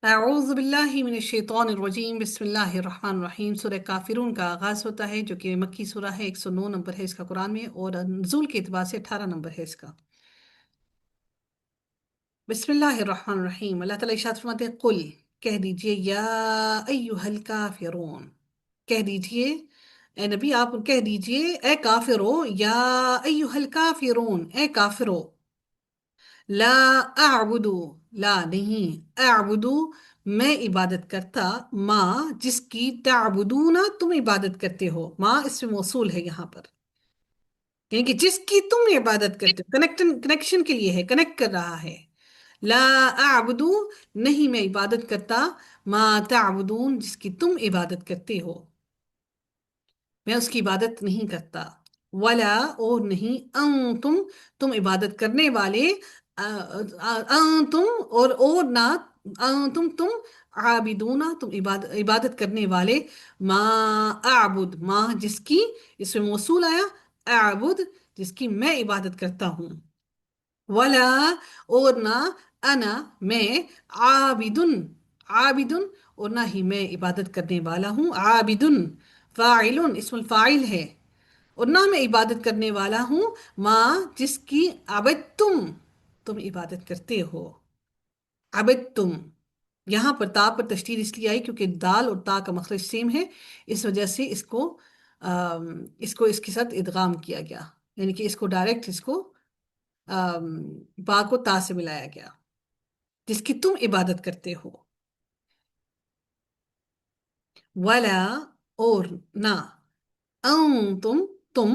اعوذ باللہ من الشیطان الرجیم، بسم اللہ الرحمن الرحیم۔ سورہ کافرون کا آغاز ہوتا ہے جو کہ مکی سورہ ہے، 109 نمبر ہے اس کا قرآن میں، اور نزول کے اعتبار سے 18 نمبر ہے اس کا۔ بسم اللہ الرحمن الرحیم۔ اللہ تعالیٰ ارشاد فرماتے ہیں، قل کہہ دیجئے، یا ایہا الکافرون، کہہ دیجئے اے نبی، آپ کہہ دیجئے اے کافرو، یا ایہا الکافرون، اے کافرو، لا اعبدو، لا نہیں، اعبدو میں عبادت کرتا، ما جس کی تعبدون تم عبادت کرتے ہو، ما اس میں موصول ہے یہاں پر، یعنی کہ جس کی تم عبادت کرتے ہو، کنیکشن کے لیے ہے، کنیکٹ کر رہا ہے۔ لا اعبدو نہیں میں عبادت کرتا، ما تعبدون جس کی تم عبادت کرتے ہو، میں اس کی عبادت نہیں کرتا۔ ولا اور نہیں، انتم تم عبادت کرنے والے، انتم اور نہ، انتم تم عابدون تم عبادت کرنے والے، ما اعبد ما جس کی اس میں موصول آیا، اعبد جس کی میں عبادت کرتا ہوں، ولا اور نہ، انا میں، عابدن عابدن اور نہ ہی میں عبادت کرنے والا ہوں، عابدن فاعل اسم الفاعل ہے، اور نہ میں عبادت کرنے والا ہوں، ماں جس کی عبدتم تم عبادت کرتے ہو، عبدتم۔ یہاں پر تا پر تشدید اس لیے آئی کیونکہ دال اور تا کا مخرج سیم ہے، اس وجہ سے اس کو اس کے ساتھ ادغام کیا گیا، یعنی کہ اس کو ڈائریکٹ اس کو با کو تا سے ملایا گیا، جس کی تم عبادت کرتے ہو، ولا اور نہ، انتم تم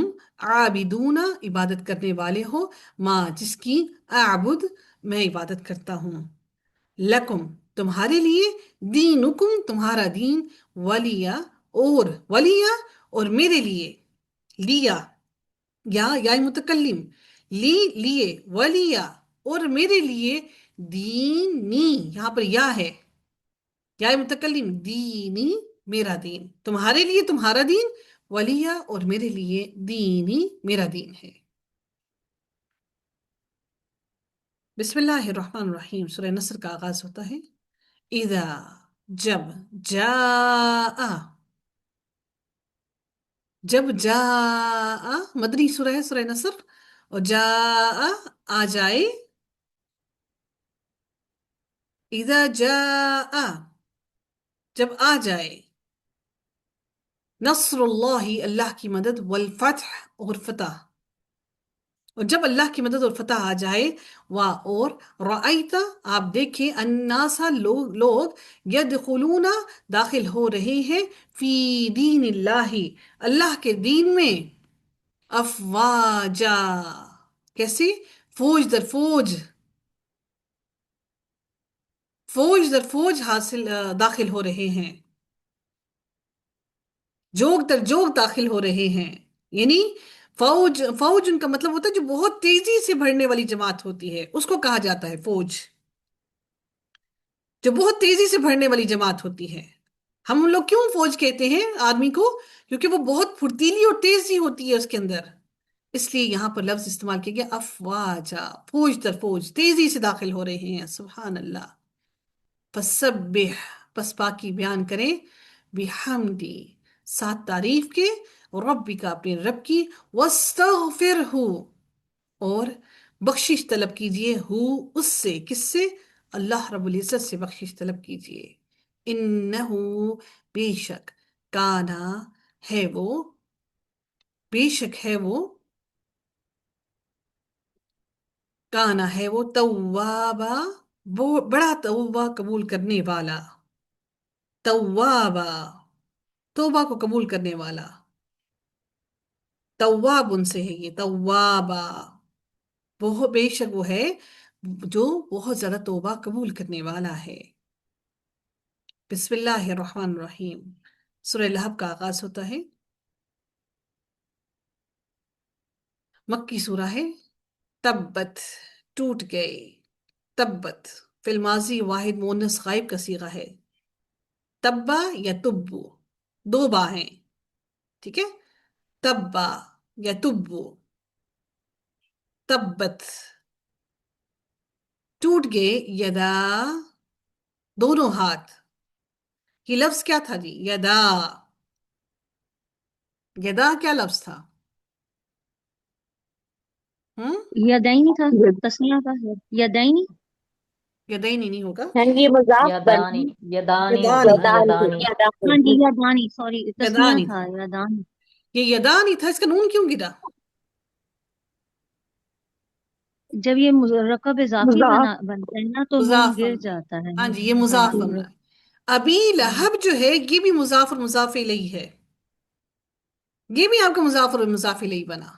عابدون عبادت کرنے والے ہو، ماں جس کی اعبد میں عبادت کرتا ہوں، لکم تمہارے لیے، دینکم تمہارا دین، اور میرے لیے، لیا یا متکلم، لیے ولیا اور میرے لیے، دینی یہاں پر یا ہے، یا متکلم، دینی میرا دین، تمہارے لیے تمہارا دین، ولیہ اور میرے لیے، دینی میرا دین ہے۔ بسم اللہ الرحمن الرحیم۔ سورہ نصر کا آغاز ہوتا ہے، اذا جب، جاء جب، جاء مدنی سورہ ہے سورہ نصر، اور جاء آ جائے، اذا جاء جب آ جائے، نصر اللہ اللہ کی مدد، والفتح اور فتح، اور جب اللہ کی مدد اور فتح آ جائے، اور رأیتا آپ دیکھیں، الناسا لوگ یدخلون داخل ہو رہے ہیں، فی دین اللہ اللہ کے دین میں، افواجا کیسے، فوج در فوج، فوج در فوج داخل ہو رہے ہیں، جوگ در جوگ داخل ہو رہے ہیں، یعنی فوج ان کا مطلب ہوتا ہے جو بہت تیزی سے بڑھنے والی جماعت ہوتی ہے، اس کو کہا جاتا ہے فوج، جو بہت تیزی سے بڑھنے والی جماعت ہوتی ہے۔ ہم لوگ کیوں فوج کہتے ہیں آدمی کو؟ کیونکہ وہ بہت پھرتیلی اور تیزی ہوتی ہے اس کے اندر، اس لیے یہاں پر لفظ استعمال کیا گیا، افواجا فوج در فوج تیزی سے داخل ہو رہے ہیں، سبحان اللہ۔ فسبح پس پاکی بیان کریں، بحمدی ساتھ تعریف کے، ربی کا اپنے رب کی، واستغفرہ اور بخشش طلب کیجئے، ہو اس سے، کس سے، اللہ رب العزت سے بخشش طلب کیجئے، انہو بے شک، کانا ہے وہ، بے شک ہے وہ، کانا ہے وہ، توابا بڑا توبہ قبول کرنے والا، توابا توبہ کو قبول کرنے والا، تواب ان سے ہے یہ، توابا بے شک وہ ہے جو بہت زیادہ توبہ قبول کرنے والا ہے۔ بسم اللہ الرحمن الرحیم۔ سورہ لہب کا آغاز ہوتا ہے، مکی سورہ ہے، تبت ٹوٹ گئے، تبت فی الماضی واحد مؤنث غائب کا صیغہ ہے، تبا یا تبو دو با ہیں، ٹھیک ہے، تبا یا تبو، تبت ٹوٹ گئے، یدا دونوں ہاتھ. یہ لفظ کیا تھا جی؟ یدا. یدا کیا لفظ تھا؟ ہم یدینی تھا، تسنیہ کا ہے یدینی. یدینی نہیں ہوگا. ہاں یہ مضاف بن یدانی، یدانی ہوگا یدانی. نا، یدان یدانی. ہاں جی یدانی، سوری تسنیہ یدانی تھا تھا. یدانی. یہ یدانی تھا، اس کا نون کیوں گرا؟ جب یہ مرکب اضافی مضاف بنتا ہے نا تو نون مضاف. گر جاتا ہے. ہاں جی، یہ ہاں مضاف بن ہاں رہا ہے. ابی ہاں. لہب جو ہے یہ بھی مضاف اور مضاف الیہ ہے. یہ بھی آپ کا مضاف اور مضاف الیہ بنا.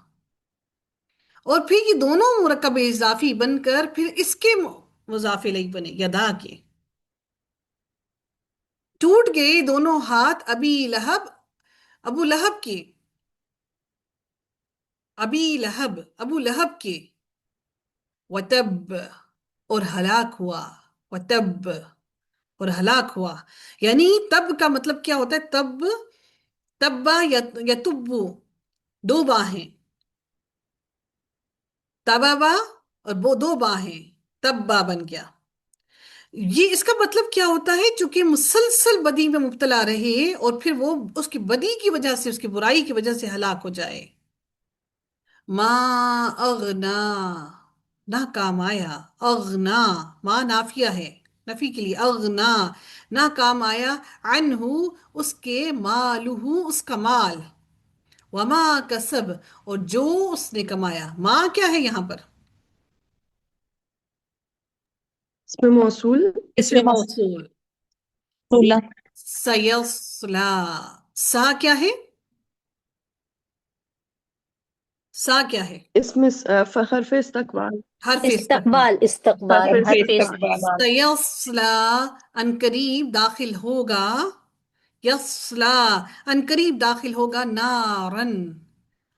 اور پھر یہ دونوں مرکب اضافی بن کر پھر اس کے مضاف الیہ بنے یدا کے. ٹوٹ گئے دونوں ہاتھ ابی لہب، ابو لہب کے. ابی لہب، ابو لہب کے. وتب، اور ہلاک ہوا. وتب، اور ہلاک ہوا. یعنی تب کا مطلب کیا ہوتا ہے؟ تب، تبا یا تبو، دو با ہیں. تبابا، اور وہ دو با ہیں، تبا بن گیا. یہ اس کا مطلب کیا ہوتا ہے؟ چونکہ مسلسل بدی میں مبتلا رہے اور پھر وہ اس کی بدی کی وجہ سے، اس کی برائی کی وجہ سے ہلاک ہو جائے. ما اغنا، نہ کام آیا. اغنا، ما نافیہ ہے، نفی کے لیے. اغنا، نہ کام آیا. عنہ، اس کے. مالہ، اس کا مال. وما کسب، اور جو اس نے کمایا. ما کیا ہے یہاں پر؟ اسم موصول. اسم موصول. سیصلا. سا کیا ہے؟ سا کیا ہے؟ اسم حرف استقبال. حرف استقبال. استقبال، استقبال، حرف حرف استقبال. استقبال. سیصلا، ان قریب داخل ہوگا. یصلا، ان قریب داخل ہوگا. نارن،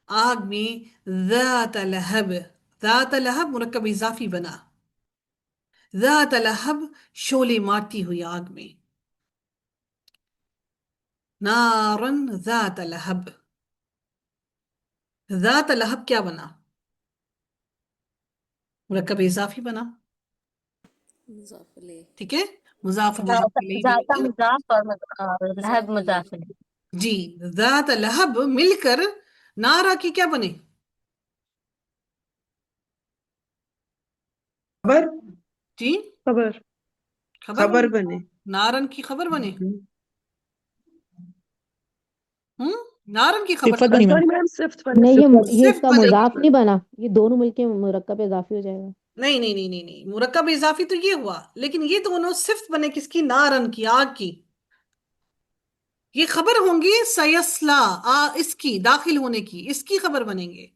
آگ میں. ذات لہب، ذات لہب مرکب اضافی بنا. ذات لہب، شعلے مارتی ہوئی آگ میں. نارن ذات لہب. ذات لہب کیا بنا؟ مرکب اضافی بنا. مضاف الیہ. ٹھیک ہے، مضاف اور مضاف الیہ مل ذاتہ کر. مضاف اور لہب مضاف الیہ. مضاف الیہ. جی، ذات لہب مل کر نارا کی کیا بنے؟ خبر. جی، خبر. خبر خبر بنے. بنے. نارن کی خبر بنے. ہم نارن کی خبر صفت کیا بنی بنے؟ میم. سوری میم صفت بنے. نہیں یہ اس صرف کا بنے. مضاف نہیں بنا، یہ دونوں مل کے مرکب اضافی ہو جائے گا. نہیں نہیں نہیں نہیں نہیں، مرکب اضافی تو یہ ہوا، لیکن یہ دونوں صرف بنے کس کی؟ نارن کی، آگ کی. یہ خبر ہوں گی سیسلا، اس کی داخل ہونے کی، اس کی خبر بنیں گے.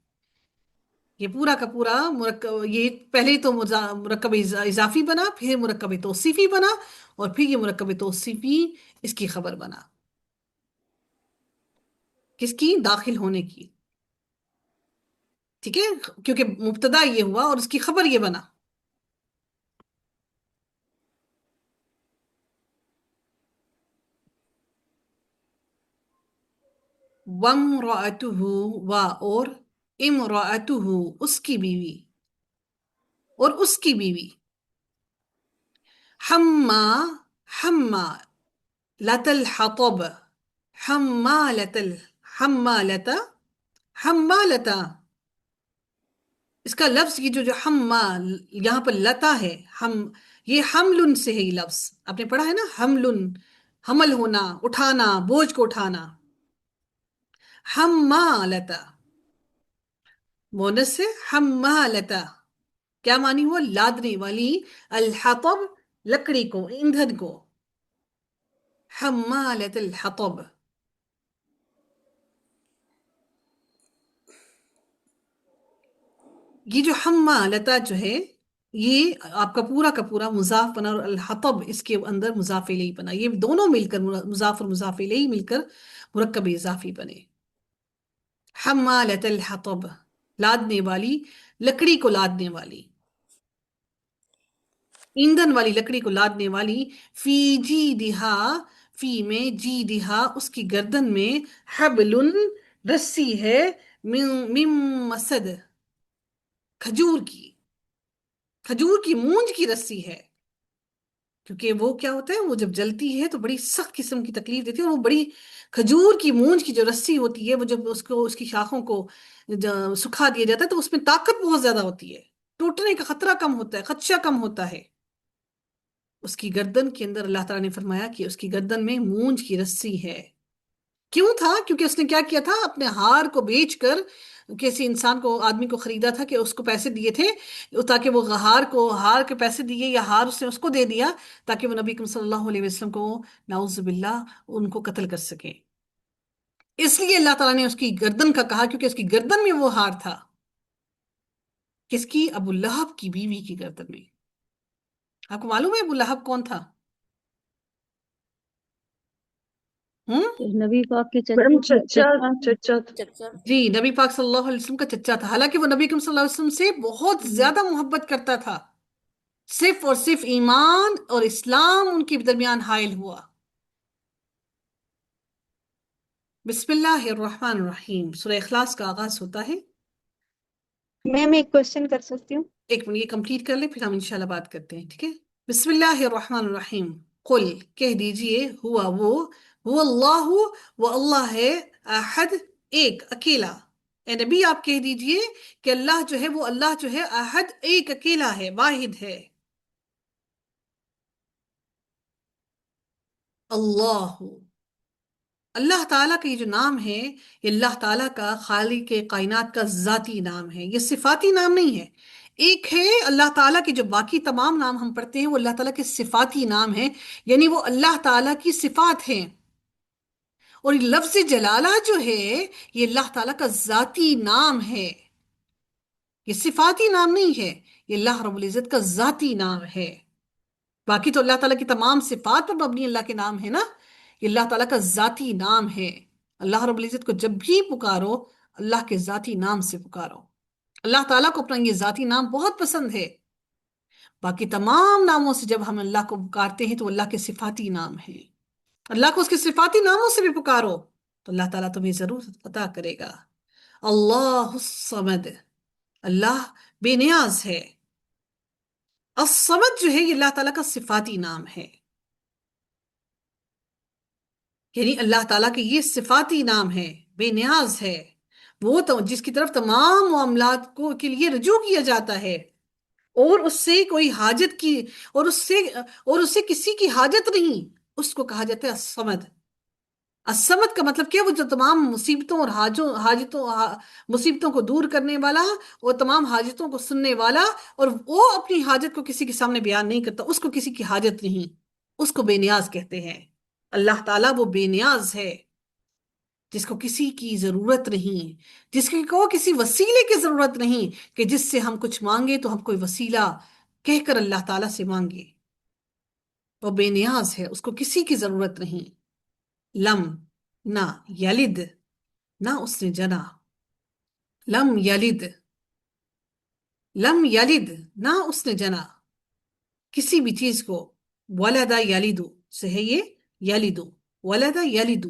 یہ پورا کا پورا مرکب، یہ پہلے تو مرکب اضافی بنا، پھر مرکب توصیفی بنا، اور پھر یہ مرکب توصیفی اس کی خبر بنا. کس کی؟ داخل ہونے کی. ٹھیک ہے، کیونکہ مبتدا یہ ہوا اور اس کی خبر یہ بنا. وامرأتہ، و اور. امرأتہ، اس کی بیوی، اور اس کی بیوی. حما، حما لت الحطب. حمالت حمالتا، حمالتا. اس کا لفظ یہ جو حما یہاں پر لتا ہے، ہم، یہ حمل سے ہے. یہ لفظ آپ نے پڑھا ہے نا، حمل، حمل ہونا، اٹھانا، بوجھ کو اٹھانا. حمالتا، مونس سے. حمالتا کیا معنی ہوا؟ لادنے والی. الحطب، لکڑی کو، ایندھن کو. حمالت الحطب. یہ جو حمالتا جو ہے، یہ آپ کا پورا مضاف بنا، اور الحطب اس کے اندر مضاف الیہ بنا. یہ دونوں مل کر مضاف اور مضاف الیہ مل کر مرکب اضافی بنے. حمالت الحطب، لادنے والی، لکڑی کو لادنے والی، ایندھن والی لکڑی کو لادنے والی. فی جی دہا، فی میں، جی دہا اس کی گردن میں. حبل، رسی ہے. من مسد، کھجور کی، کھجور کی مونج کی رسی ہے. کیونکہ وہ کیا ہوتا ہے، وہ جب جلتی ہے تو بڑی سخت قسم کی تکلیف دیتی ہے، اور وہ بڑی کھجور کی مونج کی جو رسی ہوتی ہے، وہ جب اس کی شاخوں کو سکھا دیا جاتا ہے تو اس میں طاقت بہت زیادہ ہوتی ہے، ٹوٹنے کا خطرہ کم ہوتا ہے، خدشہ کم ہوتا ہے۔ اس کی گردن کے اندر اللہ تعالیٰ نے فرمایا کہ اس کی گردن میں مونج کی رسی ہے۔ کیوں تھا؟ کیونکہ اس نے کیا کیا تھا، اپنے ہار کو بیچ کر کسی انسان کو، آدمی کو خریدا تھا، کہ اس کو پیسے دیے تھے تاکہ وہ ہار کے پیسے دیے، یا ہار اس نے اس کو دے دیا تاکہ وہ نبی کریم صلی اللہ علیہ وسلم کو، نعوذ باللہ، ان کو قتل کر سکے۔ اس لیے اللہ تعالیٰ نے اس کی گردن کا کہا، کیونکہ اس کی گردن میں وہ ہار تھا۔ کس کی؟ ابو لہب کی بیوی کی گردن میں۔ آپ کو معلوم ہے ابو لہب کون تھا؟ نبی پاک کے میم چچا چچا چچا چچا جی، نبی پاک صلی اللہ علیہ وسلم کا چچا تھا، حالانکہ وہ نبی کریم صلی اللہ علیہ وسلم سے بہت زیادہ محبت کرتا تھا، صرف اور صرف ایمان اور اسلام ان کے درمیان حائل ہوا۔ بسم اللہ الرحمن الرحیم، سورہ اخلاص کا آغاز ہوتا ہے۔ میم ایک کوشچن کر سکتی ہوں؟ ایک منٹ یہ کمپلیٹ کر لیں، پھر ہم انشاءاللہ بات کرتے ہیں، ٹھیک ہے؟ بسم اللہ الرحمن الرحیم، قل، کہہ دیجئے، ہوا اللہ، وہ اللہ ہے، احد، ایک، اکیلا۔ اے نبی آپ کہہ دیجئے کہ اللہ جو ہے، وہ اللہ جو ہے احد، ایک، اکیلا ہے، واحد ہے۔ اللہ، اللہ تعالیٰ کا یہ جو نام ہے، یہ اللہ تعالیٰ کا، خالق کائنات کا ذاتی نام ہے، یہ صفاتی نام نہیں ہے۔ ایک ہے اللہ تعالیٰ کے جو باقی تمام نام ہم پڑھتے ہیں، وہ اللہ تعالیٰ کے صفاتی نام ہیں، یعنی وہ اللہ تعالیٰ کی صفات ہیں۔ اور یہ لفظ جلالہ جو ہے، یہ اللہ تعالیٰ کا ذاتی نام ہے، یہ صفاتی نام نہیں ہے، یہ اللہ رب العزت کا ذاتی نام ہے۔ باقی تو اللہ تعالیٰ کی تمام صفات پر مبنی اللہ کے نام ہے نا، یہ اللہ تعالیٰ کا ذاتی نام ہے۔ اللہ رب العزت کو جب بھی پکارو، اللہ کے ذاتی نام سے پکارو۔ اللہ تعالیٰ کو اپنا یہ ذاتی نام بہت پسند ہے۔ باقی تمام ناموں سے جب ہم اللہ کو پکارتے ہیں تو اللہ کے صفاتی نام ہیں۔ اللہ کو اس کے صفاتی ناموں سے بھی پکارو تو اللہ تعالیٰ تمہیں ضرور عطا کرے گا۔ اللہ الصمد، اللہ بے نیاز ہے۔ الصمد جو ہے، یہ اللہ تعالیٰ کا صفاتی نام ہے، یعنی اللہ تعالیٰ کے یہ صفاتی نام ہے، بے نیاز ہے، وہ تو جس کی طرف تمام معاملات کو کے لیے رجوع کیا جاتا ہے، اور اس سے کوئی حاجت کی، اور اس سے کسی کی حاجت نہیں، اس کو کہا جاتا ہے الصمد۔ الصمد کا مطلب کیا؟ وہ جو تمام مصیبتوں اور مصیبتوں کو دور کرنے والا، اور تمام حاجتوں کو سننے والا، اور وہ اپنی حاجت کو کسی کے سامنے بیان نہیں کرتا، اس کو کسی کی حاجت نہیں، اس کو بے نیاز کہتے ہیں۔ اللہ تعالیٰ وہ بے نیاز ہے، جس کو کسی کی ضرورت نہیں، جس کو کسی وسیلے کی ضرورت نہیں، کہ جس سے ہم کچھ مانگے تو ہم کوئی وسیلہ کہہ کر اللہ تعالیٰ سے مانگے۔ وہ بے نیاز ہے، اس کو کسی کی ضرورت نہیں۔ لم، نہ، یلد، نہ اس نے جنا، لم یلد، لم یلد، نہ اس نے جنا کسی بھی چیز کو۔ ولد یلد سے ہے یہ، یلد، ولد یلد،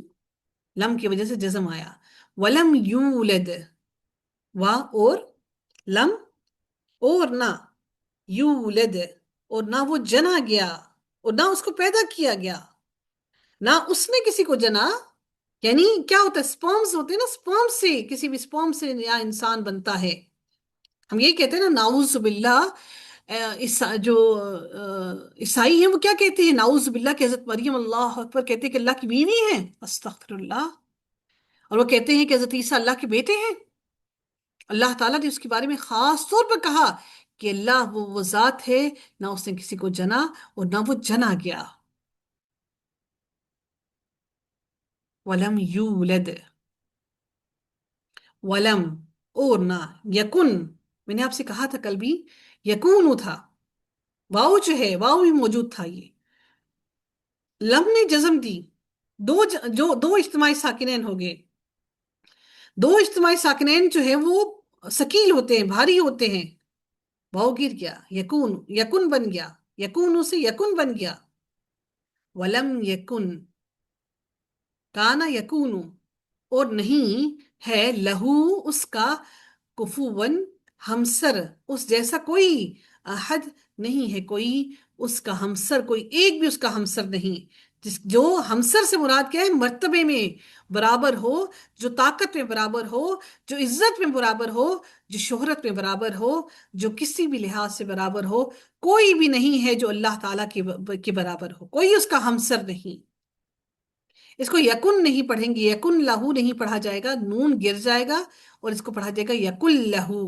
لم کی وجہ سے جزم آیا۔ ولم یولد، اور لم، اور نہ، یولد، اور نہ وہ جنا گیا، اور نہ اس کو پیدا کیا گیا، نہ اس نے کسی کو جنا۔ یعنی کیا ہوتا ہے، سپرمز ہوتے ہیں نا، سپرم سے، کسی بھی سپرم سے نیا انسان بنتا ہے۔ ہم یہ کہتے ہیں نا، نعوذ باللہ، جو عیسائی ہیں وہ کیا کہتے ہیں، نعوذ باللہ کہ حضرت مریم، اللہ اکبر، کہتے ہیں کہ اللہ کی بیوی ہیں، استغفر اللہ۔ اور وہ کہتے ہیں کہ حضرت عیسیٰ اللہ کے بیٹے ہیں۔ اللہ تعالیٰ نے اس کے بارے میں خاص طور پر کہا کہ اللہ وہ ذات ہے، نہ اس نے کسی کو جنا اور نہ وہ جنا گیا۔ ولم یولد، ولم، اور نہ، یکن، میں نے آپ سے کہا تھا کل بھی، یکون تھا، واؤ جو ہے، واؤ بھی موجود تھا۔ یہ لم نے جزم دی، دو اجتماعی ساکنین ہو گئے۔ دو اجتماعی ساکنین جو ہے وہ ثقیل ہوتے ہیں، بھاری ہوتے ہیں۔ واؤ گر گیا، یکون، یکن بن گیا، یکون سے یکن بن گیا۔ ولم یکن، کانا یکون، اور نہیں ہے، لہو، اس کا، کفون، ہمسر، اس جیسا کوئی، احد نہیں ہے کوئی اس کا ہمسر، کوئی ایک بھی اس کا ہمسر نہیں، جو ہمسر سے مراد کیا ہے، مرتبے میں برابر ہو، جو طاقت میں برابر ہو، جو عزت میں برابر ہو، جو شہرت میں برابر ہو، جو کسی بھی لحاظ سے برابر ہو، کوئی بھی نہیں ہے جو اللہ تعالیٰ کے برابر ہو، کوئی اس کا ہمسر نہیں۔ اس کو یکن نہیں پڑھیں گے، یکن لہو نہیں پڑھا جائے گا، نون گر جائے گا اور اس کو پڑھا جائے گا یکن لہو۔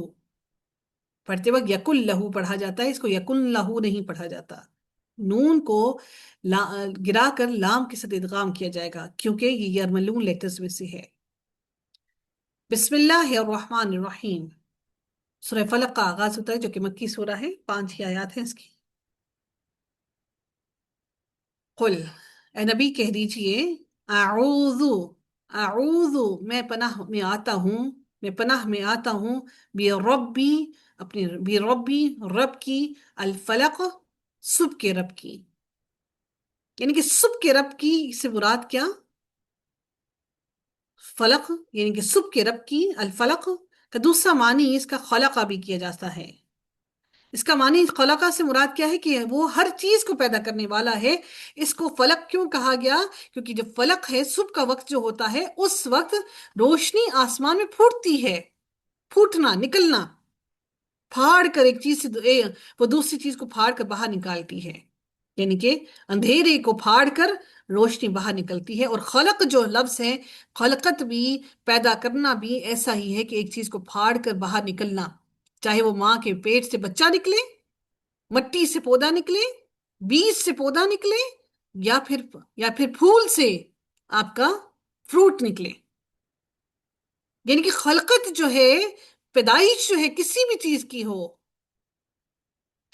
پڑھتے وقت یکن لہو پڑھا جاتا ہے، اس کو یکن لہو نہیں پڑھا جاتا۔ نون کو گرا کر لام کے ساتھ ادغام کیا جائے گا کیونکہ یہ یرملون لیٹرز میں سے ہے۔ بسم اللہ الرحمن الرحیم، سورہ فلق کا آغاز ہوتا ہے جو کہ مکی سورہ ہے، 5 ہی آیات ہیں اس کی۔ قل، اے نبی کہہ دیجئے، اعوذ، اعوذ میں پناہ میں آتا ہوں، میں پناہ میں آتا ہوں، بربی، اپنے بربی رب کی، الفلق صبح کے رب کی، یعنی کہ صبح کے رب کی سے مراد کیا؟ فلق، یعنی کہ صبح کے رب کی، الفلق کا دوسرا معنی اس کا خلقہ بھی کیا جاتا ہے۔ اس کا معنی خلقہ سے مراد کیا ہے کہ وہ ہر چیز کو پیدا کرنے والا ہے۔ اس کو فلق کیوں کہا گیا؟ کیونکہ جو فلق ہے، صبح کا وقت جو ہوتا ہے، اس وقت روشنی آسمان میں پھوٹتی ہے، پھوٹنا، نکلنا، پھاڑ کر ایک چیز سے وہ دوسری چیز کو پھاڑ کر باہر نکالتی ہے، یعنی کہ اندھیرے کو پھاڑ کر روشنی باہر نکلتی ہے۔ اور خلق جو لفظ ہے، خلقت بھی، پیدا کرنا بھی ایسا ہی ہے کہ ایک چیز کو پھاڑ کر باہر نکلنا، چاہے وہ ماں کے پیٹ سے بچہ نکلے، مٹی سے پودا نکلے، بیج سے پودا نکلے، یا پھر پھول سے آپ کا فروٹ نکلے۔ یعنی کہ خلقت جو ہے، پیدائش جو ہے کسی بھی چیز کی ہو،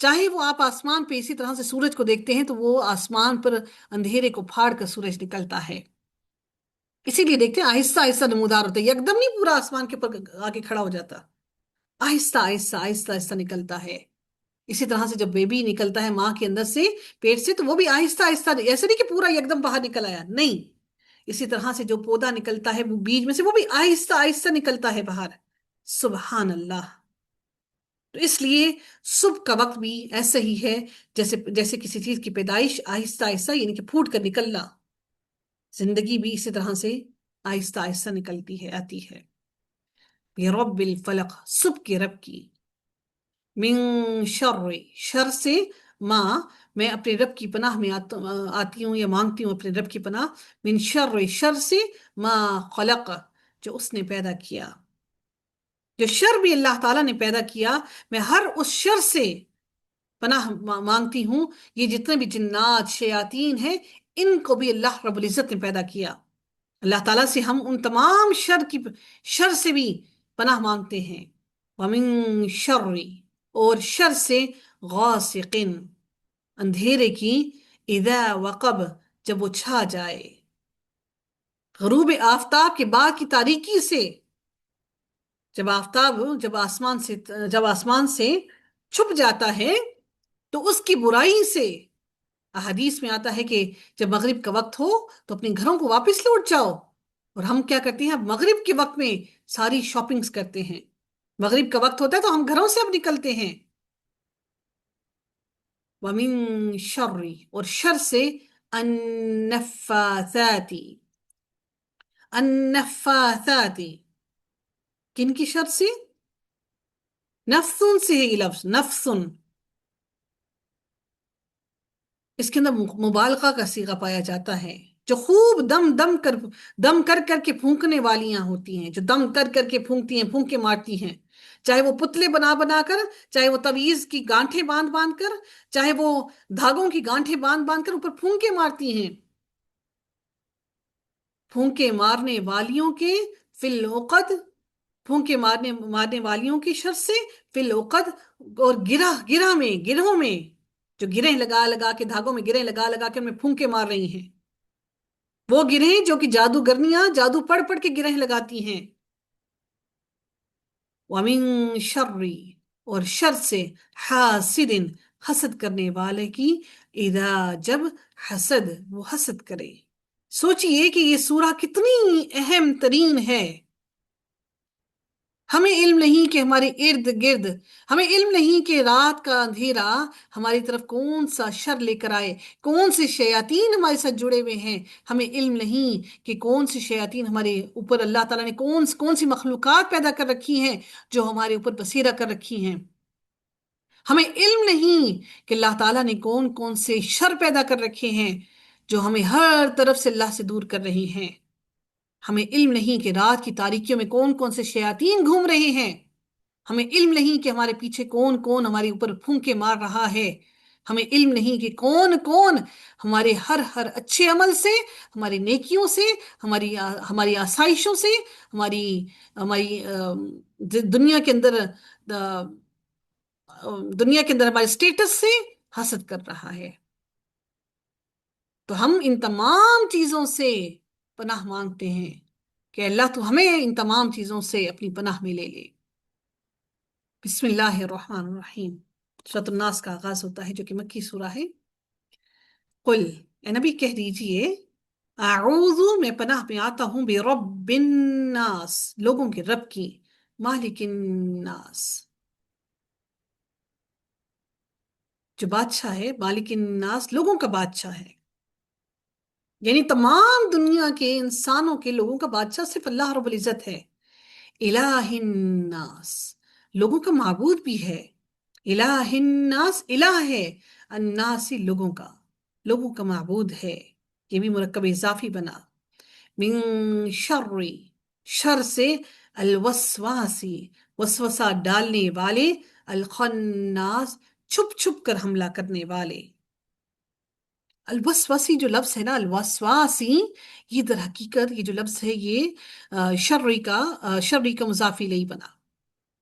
چاہے وہ آپ آسمان پہ اسی طرح سے سورج کو دیکھتے ہیں تو وہ آسمان پر اندھیرے کو پھاڑ کر سورج نکلتا ہے، اسی لیے دیکھتے ہیں آہستہ آہستہ نمودار ہوتا ہے، یکدم نہیں پورا آسمان کے اوپر آ کے کھڑا ہو جاتا، آہستہ آہستہ آہستہ آہستہ نکلتا ہے۔ اسی طرح سے جب بیبی نکلتا ہے ماں کے اندر سے، پیٹ سے، تو وہ بھی آہستہ آہستہ، ایسے نہیں کہ پورا یکدم باہر نکل آیا، نہیں، اسی طرح سے جو پودا نکلتا ہے وہ بیج میں سے، وہ بھی آہستہ آہستہ نکلتا ہے باہر۔ سبحان اللہ۔ تو اس لیے صبح کا وقت بھی ایسا ہی ہے جیسے کسی چیز کی پیدائش آہستہ آہستہ، یعنی کہ پھوٹ کر نکلنا، زندگی بھی اسی طرح سے آہستہ آہستہ نکلتی ہے، آتی ہے۔ رب الفلق، صبح کے رب کی، من شر، شر سے، ماں میں اپنے رب کی پناہ میں آتی ہوں یا مانگتی ہوں اپنے رب کی پناہ، من شر، شر سے، ما خلق، جو اس نے پیدا کیا، جو شر بھی اللہ تعالیٰ نے پیدا کیا، میں ہر اس شر سے پناہ مانگتی ہوں۔ یہ جتنے بھی جنات، شیاطین ہیں، ان کو بھی اللہ رب العزت نے پیدا کیا۔ اللہ تعالیٰ سے ہم ان تمام شر سے بھی پناہ مانگتے ہیں۔ وَمِن شَرِّ، اور شر سے، غاسق، اندھیرے کی، اذا وقب، جب وہ چھا جائے، غروب آفتاب کے بعد کی تاریکی سے، جب آفتاب جب آسمان سے چھپ جاتا ہے تو اس کی برائی سے، احادیث میں آتا ہے کہ جب مغرب کا وقت ہو تو اپنے گھروں کو واپس لوٹ جاؤ، اور ہم کیا کرتے ہیں، مغرب کے وقت میں ساری شاپنگز کرتے ہیں، مغرب کا وقت ہوتا ہے تو ہم گھروں سے اب نکلتے ہیں۔ وَمِن شَرِّ، اور شر سے، النفاثات، النفاثات، کن کی شر سے؟ نفسن سے ہے یہ لفظ، نفسن، اس کے اندر مبالغہ کا صیغہ پایا جاتا ہے، جو خوب دم کر کے پھونکنے والیاں ہوتی ہیں، جو دم کر کے پھونکتی ہیں، پھونک کے مارتی ہیں، چاہے وہ پتلے بنا کر، چاہے وہ تویز کی گانٹھیں باندھ کر، چاہے وہ دھاگوں کی گانٹھیں باندھ کر اوپر پھونکے مارتی ہیں۔ پھونکے مارنے والیوں کے، فی العقد، پھونکے مارنے والیوں کی شر سے، فی العقد، اور گرہوں میں، جو گرہیں لگا کے، دھاگوں میں گرہیں لگا کے ان میں پھونکے مار رہی ہیں، وہ گرہیں جو کہ جادوگرنیاں جادو پڑھ کے گرہیں لگاتی ہیں۔ وَمِن شَرِّ، اور شر سے، حاسد، حسد کرنے والے کی، اذا، جب، حسد، وہ حسد کرے۔ سوچئے کہ یہ سورہ کتنی اہم ترین ہے، ہمیں علم نہیں کہ ہمارے ارد گرد، ہمیں علم نہیں کہ رات کا اندھیرا ہماری طرف کون سا شر لے کر آئے، کون سے شیاطین ہمارے ساتھ جڑے ہوئے ہیں، ہمیں علم نہیں کہ کون سی شیاطین ہمارے اوپر اللہ تعالیٰ نے کون سی مخلوقات پیدا کر رکھی ہیں جو ہمارے اوپر بصیرہ کر رکھی ہیں، ہمیں علم نہیں کہ اللہ تعالیٰ نے کون سے شر پیدا کر رکھے ہیں جو ہمیں ہر طرف سے اللہ سے دور کر رہی ہیں، ہمیں علم نہیں کہ رات کی تاریکیوں میں کون سے شیاطین گھوم رہے ہیں، ہمیں علم نہیں کہ ہمارے پیچھے کون ہمارے اوپر پھونکے مار رہا ہے، ہمیں علم نہیں کہ کون ہمارے ہر اچھے عمل سے، ہماری نیکیوں سے، ہماری آسائشوں سے، ہماری دنیا کے اندر ہمارے سٹیٹس سے حسد کر رہا ہے۔ تو ہم ان تمام چیزوں سے پناہ مانگتے ہیں کہ اللہ تو ہمیں ان تمام چیزوں سے اپنی پناہ میں لے لے۔ بسم اللہ الرحمن الرحیم، سورۃ الناس کا آغاز ہوتا ہے جو کہ مکی سورہ ہے۔ قل، اے نبی کہہ دیجئے، اعوذ، میں پناہ میں آتا ہوں، برب الناس، لوگوں کے رب کی، مالک الناس، جو بادشاہ ہے، مالک الناس، لوگوں کا بادشاہ ہے، یعنی تمام دنیا کے انسانوں کے لوگوں کا بادشاہ صرف اللہ رب العزت ہے۔ الہ الناس، لوگوں کا معبود بھی ہے، الہ الناس، الہ ہے، الناس لوگوں کا معبود ہے، یہ بھی مرکب اضافی بنا، من شر سے، الوسواسی، وسوسہ ڈالنے والے، الخناس، چھپ چھپ کر حملہ کرنے والے۔ الوسواسی جو لفظ ہے نا، الوسواسی، یہ در حقیقت یہ جو لفظ ہے یہ شرری کا مضاف الیہ بنا،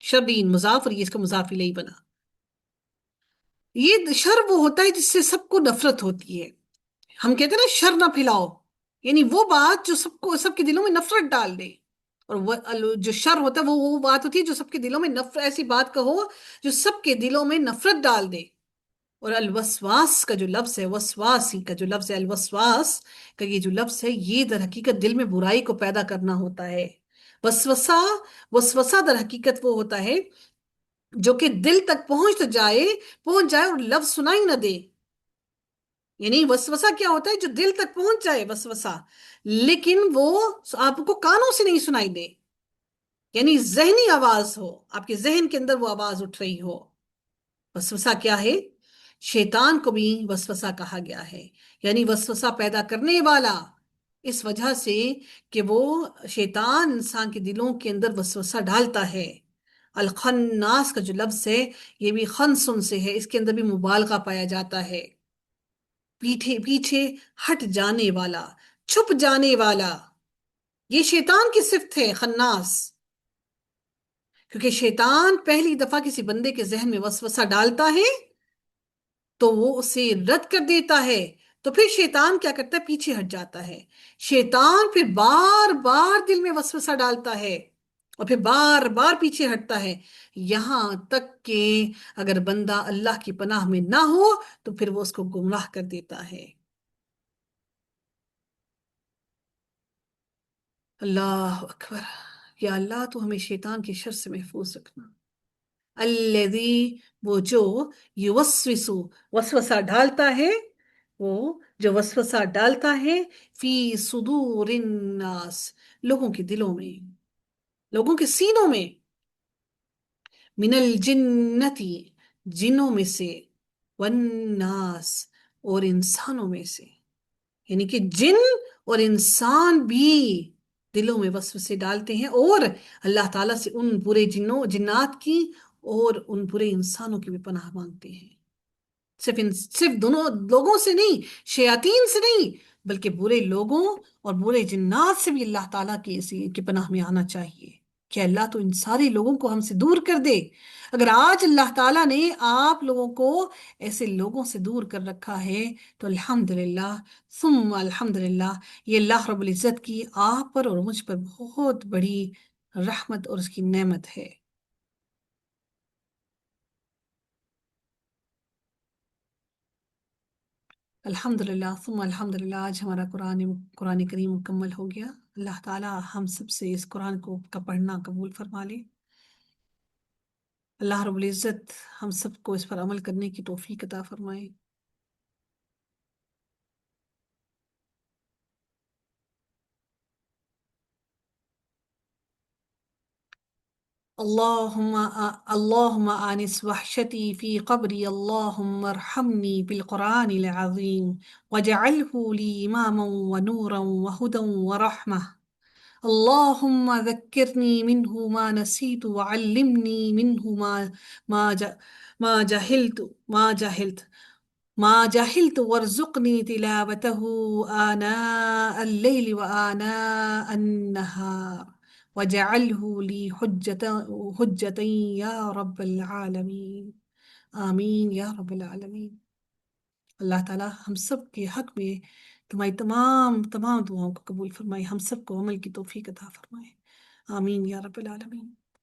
شرری مضاف، اور یہ اس کا مضاف الیہ بنا۔ یہ شر وہ ہوتا ہے جس سے سب کو نفرت ہوتی ہے، ہم کہتے ہیں نا شر نہ پھیلاؤ، یعنی وہ بات جو سب کے دلوں میں نفرت ڈال دے، اور جو شر ہوتا ہے وہ بات ہوتی ہے جو سب کے دلوں میں ایسی بات کہو جو سب کے دلوں میں نفرت ڈال دے۔ اور الوسواس کا جو لفظ ہے، وسواسی کا جو لفظ ہے، الوسواس کا یہ جو لفظ ہے، یہ در حقیقت دل میں برائی کو پیدا کرنا ہوتا ہے۔ وسوسہ در حقیقت وہ ہوتا ہے جو کہ دل تک پہنچ جائے اور لفظ سنائی نہ دے، یعنی وسوسہ کیا ہوتا ہے؟ جو دل تک پہنچ جائے وسوسہ، لیکن وہ آپ کو کانوں سے نہیں سنائی دے، یعنی ذہنی آواز ہو، آپ کے ذہن کے اندر وہ آواز اٹھ رہی ہو۔ وسوسہ کیا ہے؟ شیطان کو بھی وسوسہ کہا گیا ہے، یعنی وسوسہ پیدا کرنے والا، اس وجہ سے کہ وہ شیطان انسان کے دلوں کے اندر وسوسہ ڈالتا ہے۔ الخناس کا جو لفظ ہے یہ بھی خنسن سے ہے، اس کے اندر بھی مبالغہ پایا جاتا ہے، پیچھے ہٹ جانے والا، چھپ جانے والا، یہ شیطان کی صفت ہے خناس، کیونکہ شیطان پہلی دفعہ کسی بندے کے ذہن میں وسوسہ ڈالتا ہے تو وہ اسے رد کر دیتا ہے، تو پھر شیطان کیا کرتا ہے؟ پیچھے ہٹ جاتا ہے۔ شیطان پھر بار بار دل میں وسوسہ ڈالتا ہے اور پھر بار بار پیچھے ہٹتا ہے، یہاں تک کہ اگر بندہ اللہ کی پناہ میں نہ ہو تو پھر وہ اس کو گمراہ کر دیتا ہے۔ اللہ اکبر، یا اللہ تو ہمیں شیطان کی شر سے محفوظ رکھنا۔ الذی، وہ جو، یوسوسو، وسوسہ ڈالتا ہے، وہ جو وسوسہ ڈالتا ہے، فی صدور الناس، لوگوں کے دلوں میں، لوگوں کے سینوں میں، من الجنتی، جنوں میں سے، والناس، اور انسانوں میں سے، یعنی کہ جن اور انسان بھی دلوں میں وسوسے ڈالتے ہیں، اور اللہ تعالیٰ سے ان برے جنات کی اور ان برے انسانوں کی بھی پناہ مانگتے ہیں، صرف دونوں لوگوں سے نہیں، شیاطین سے نہیں، بلکہ برے لوگوں اور برے جنات سے بھی اللہ تعالیٰ کی پناہ میں آنا چاہیے کہ اللہ تو ان سارے لوگوں کو ہم سے دور کر دے۔ اگر آج اللہ تعالیٰ نے آپ لوگوں کو ایسے لوگوں سے دور کر رکھا ہے تو الحمدللہ ثم الحمدللہ، یہ اللہ رب العزت کی آپ پر اور مجھ پر بہت بڑی رحمت اور اس کی نعمت ہے۔ الحمدللہ ثم الحمدللہ، آج ہمارا قرآن کریم مکمل ہو گیا۔ اللہ تعالیٰ ہم سب سے اس قرآن کا پڑھنا قبول فرما لے۔ اللہ رب العزت ہم سب کو اس پر عمل کرنے کی توفیق عطا فرمائے. اللهم آنس وحشتي في قبري، اللهم ارحمني بالقرآن العظيم واجعله لي إماما ونورا وهدى ورحمة. اللهم ذكرني منه ما نسيت وعلمني منه ما ج- ما جهلت وارزقني تلاوته آناء الليل وآناء النهار واجعله لي حجة يا رب العالمین. آمین یا رب العالمین. اللہ تعالیٰ ہم سب کے حق میں تمہاری تمام تمام دعاؤں کو قبول فرمائے، ہم سب کو عمل کی توفیق عطا فرمائے. آمین یا رب العالمین.